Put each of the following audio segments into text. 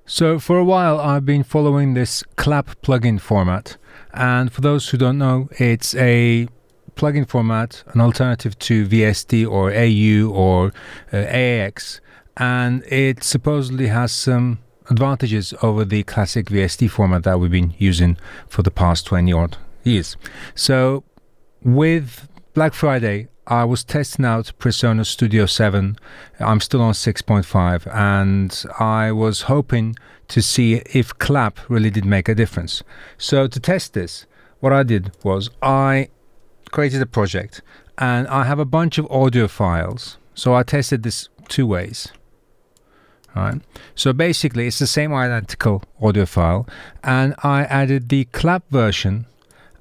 So for a while I've been following this clap plugin format, and for those who don't know, it's a plugin format, an alternative to VST or AU or AAX, and it supposedly has some advantages over the classic VST format that we've been using for the past 20 odd years. So with Black Friday, I was testing out Presonus Studio 7. I'm still on 6.5, and I was hoping to see if clap really did make a difference. So to test this, what I did was I created a project, and I have a bunch of audio files. So I tested this two ways. Right. So basically it's the same identical audio file, and I added the clap version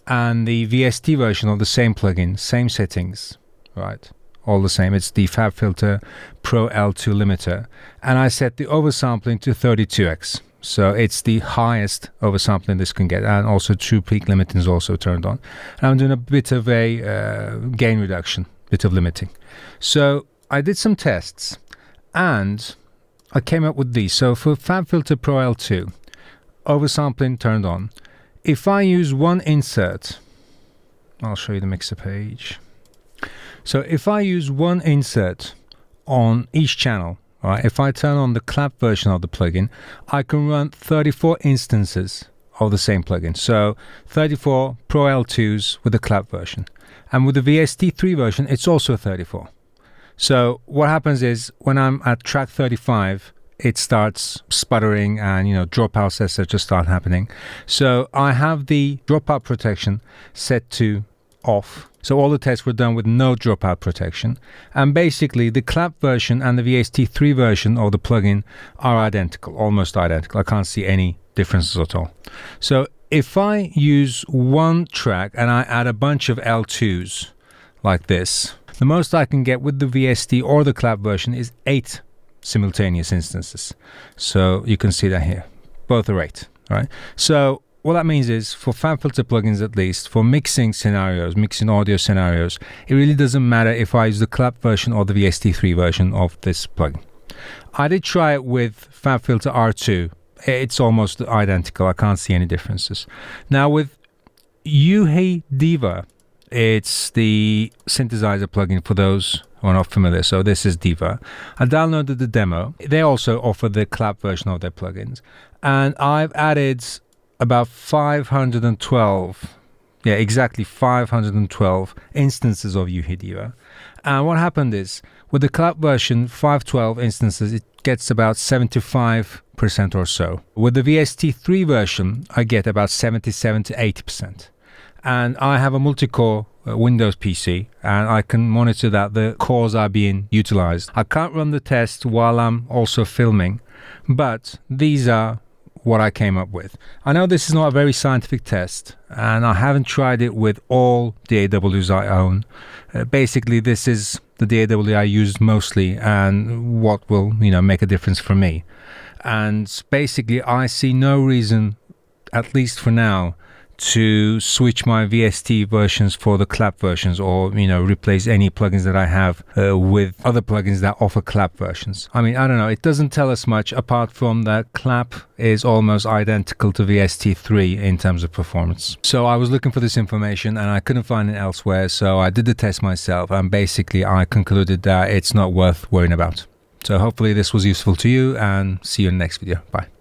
and the VST version of the same plugin, same settings, right? All the same. It's the FabFilter Pro L2 limiter, and I set the oversampling to 32x. So it's the highest oversampling this can get, and also true peak limiting is also turned on. And I'm doing a bit of a gain reduction, bit of limiting. So I did some tests, and I came up with these. So for FabFilter Pro L2, oversampling turned on. If I use one insert, I'll show you the mixer page. So if I use one insert on each channel, right, if I turn on the clap version of the plugin, I can run 34 instances of the same plugin. So 34 Pro L2s with the clap version. And with the VST3 version, it's also 34. So what happens is when I'm at track 35, it starts sputtering, and dropouts etc. start happening. So I have the dropout protection set to off. So all the tests were done with no dropout protection, and basically the clap version and the VST3 version of the plugin are identical, almost identical. I can't see any differences at all. So if I use one track and I add a bunch of L2s like this, the most I can get with the VST or the clap version is 8 simultaneous instances. So you can see that here, both are 8, right? So what that means is, for FabFilter plugins at least, for mixing scenarios, mixing audio scenarios, it really doesn't matter if I use the clap version or the VST3 version of this plugin. I did try it with FabFilter R2. It's almost identical. I can't see any differences. Now with UHI Diva, it's the synthesizer plugin for those who are not familiar. So this is Diva. I downloaded the demo. They also offer the clap version of their plugins, and I've added about 512, yeah, exactly 512 instances of UHI Diva. And what happened is, with the clap version, 512 instances, it gets about 75% or so. With the VST3 version, I get about 77 to 80%. And I have a multi-core Windows PC, and I can monitor that the cores are being utilized. I can't run the test while I'm also filming, but these are what I came up with. I know this is not a very scientific test, and I haven't tried it with all DAWs I own. Basically, this is the DAW I used mostly, and what will make a difference for me. And basically, I see no reason, at least for now, to switch my VST versions for the clap versions, or replace any plugins that I have with other plugins that offer clap versions. I mean, I don't know, it doesn't tell us much apart from that clap is almost identical to VST3 in terms of performance. So I was looking for this information and I couldn't find it elsewhere, so I did the test myself, and basically I concluded that it's not worth worrying about. So hopefully this was useful to you, and see you in the next video. Bye.